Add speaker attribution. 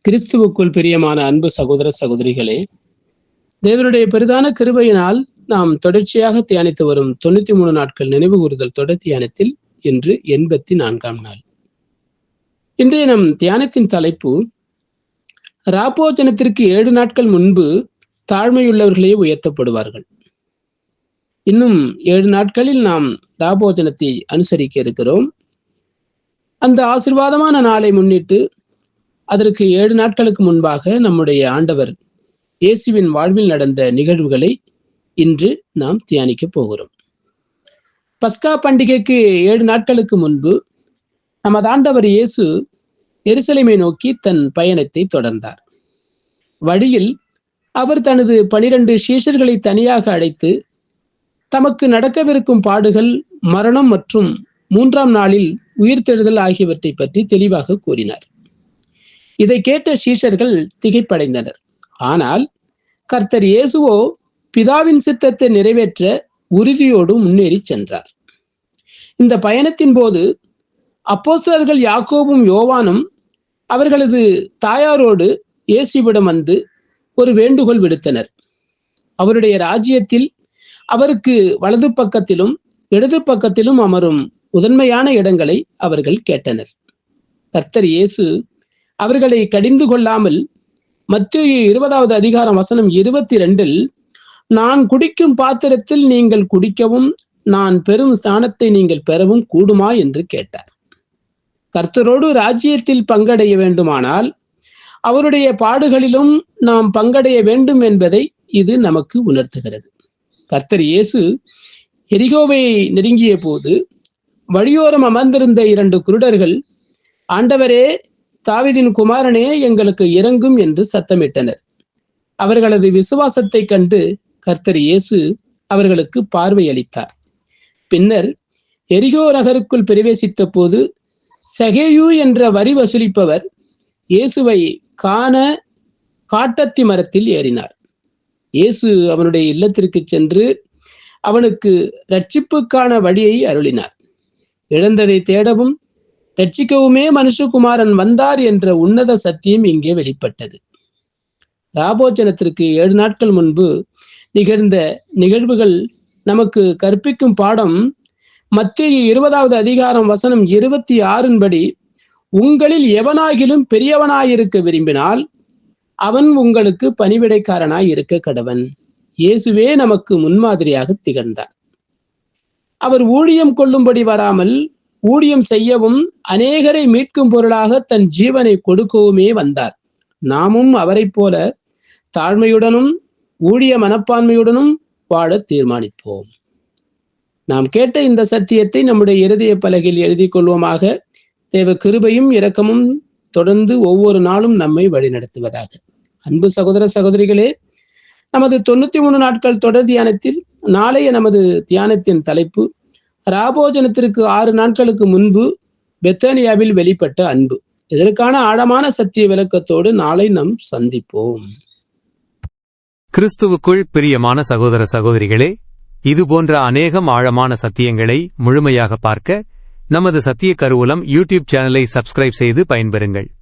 Speaker 1: கிறிஸ்துவுக்குள் பிரியமான அன்பு சகோதர சகோதரிகளே, தேவனுடைய பெரிதான கிருபையினால் நாம் தொடர்ச்சியாக தியானித்து வரும் 93 நாட்கள் நினைவு கூறுதல் தொடர் தியானத்தில் இன்று 84ஆம் நாள். இன்றைய நம் தியானத்தின் தலைப்பு, ராபோஜனத்திற்கு 7 நாட்கள் முன்பு தாழ்மையுள்ளவர்களே உயர்த்தப்படுவார்கள். இன்னும் 7 நாட்களில் நாம் ராபோஜனத்தை அனுசரிக்க இருக்கிறோம். அந்த ஆசீர்வாதமான நாளை முன்னிட்டு அதற்கு 7 நாட்களுக்கு முன்பாக நம்முடைய ஆண்டவர் இயேசுவின் வாழ்வில் நடந்த நிகழ்வுகளை இன்று நாம் தியானிக்க போகிறோம். பஸ்கா பண்டிகைக்கு 7 நாட்களுக்கு முன்பு நமது ஆண்டவர் இயேசு எருசலேமை நோக்கி தன் பயணத்தை தொடர்ந்தார். வழியில் அவர் தனது 12 சீஷர்களை தனியாக அழைத்து தமக்கு நடக்கவிருக்கும் பாடுகள், மரணம் மற்றும் 3ஆம் நாளில் உயிர்த்தெழுதல் ஆகியவற்றை பற்றி தெளிவாக கூறினார். இதை கேட்ட சீஷர்கள் திகைப்படைந்தனர். ஆனால் கர்த்தர் இயேசுவோ பிதாவின் சித்தத்தை நிறைவேற்ற உறுதியோடு முன்னேறி சென்றார். இந்த பயணத்தின் போது அப்போஸ்தலர்கள் யாக்கோபும் யோவானும் அவர்களது தாயாரோடு இயேசுவிடம் வந்து ஒரு வேண்டுகோள் விடுத்தனர். அவருடைய ராஜ்யத்தில் அவருக்கு வலது பக்கத்திலும் இடது பக்கத்திலும் அமரும் முதன்மையான இடங்களை அவர்கள் கேட்டனர். கர்த்தர் இயேசு அவர்களை கடிந்து கொள்ளாமல் மத்தேயு 20வது அதிகாரம் வசனம் 22 நான் குடிக்கும் பாத்திரத்தில் நீங்கள் குடிக்கவும் நான் பெறும் ஸ்தானத்தை நீங்கள் பெறவும் கூடுமா என்று கேட்டார். கர்த்தரோடு ராஜ்யத்தில் பங்கடைய வேண்டுமானால் அவருடைய பாடுகளிலும் நாம் பங்கடைய வேண்டும் என்பதை இது நமக்கு உணர்த்துகிறது. கர்த்தர் இயேசு எரிகோவை நெருங்கிய போது வழியோரம் அமர்ந்திருந்த 2 குருடர்கள், ஆண்டவரே, தாவீதின் குமாரனே, எங்களுக்கு இரங்கும் என்று சத்தமிட்டனர். அவர்களது விசுவாசத்தை கண்டு கர்த்தர் இயேசு அவர்களுக்கு பார்வை அளித்தார். பின்னர் எரிகோ நகருக்குள் பிரவேசித்த போது சகேயு என்ற வரி வசூலிப்பவர் இயேசுவை காண காட்டத்தி மரத்தில் ஏறினார். இயேசு அவனுடைய இல்லத்திற்கு சென்று அவனுக்கு இரட்சிப்புக்கான வழியை அருளினார். இழந்ததை தேடவும் ரட்சிக்கவுமே மனுஷகுமாரன் வந்தார் என்ற உன்னத சத்தியம் இங்கே வெளிப்பட்டது. ராபோஜனத்திற்கு 7 நாட்கள் முன்பு நிகழ்ந்த நிகழ்வுகள் நமக்கு கற்பிக்கும் பாடம் மத்தேயு 20வது அதிகாரம் வசனம் 26 படி, உங்களில் எவனாகிலும் பெரியவனாயிருக்க விரும்பினால் அவன் உங்களுக்கு பணிவிடைக்காரனாய் இருக்க கடவன். இயேசுவே நமக்கு முன்மாதிரியாக திகழ்ந்தார். அவர் ஊழியம் கொள்ளும்படி வராமல் ஊழியம் செய்யவும் அநேகரை மீட்கும் பொருளாக தன் ஜீவனை கொடுக்கவுமே வந்தார். நாமும் அவரை போல தாழ்மையுடனும் ஊழிய மனப்பான்மையுடனும் வாழ தீர்மானிப்போம். நாம் கேட்ட இந்த சத்தியத்தை நம்முடைய இருதய பலகையில் எழுதி கொள்வோமாக. தேவ கிருபையும் இரக்கமும் தொடர்ந்து ஒவ்வொரு நாளும் நம்மை வழிநடத்துவதாக. அன்பு சகோதர சகோதரிகளே, நமது 93 நாட்கள் தொடர் தியானத்தில் நாளைய நமது தியானத்தின் தலைப்பு, ராபோஜனத்திற்கு 6 நாட்களுக்கு முன்பு பெத்தானியாவில் வெளிப்பட்ட அன்பு. இதற்கான ஆழமான சத்திய விளக்கத்தோடு நாளை நாம் சந்திப்போம்.
Speaker 2: கிறிஸ்துவுக்குள் பிரியமான சகோதர சகோதரிகளே, இதுபோன்ற அநேகம் ஆழமான சத்தியங்களை முழுமையாக பார்க்க நமது சத்திய கருவூலம் யூடியூப் சேனலை சப்ஸ்கிரைப் செய்து பயன்பெறுங்கள்.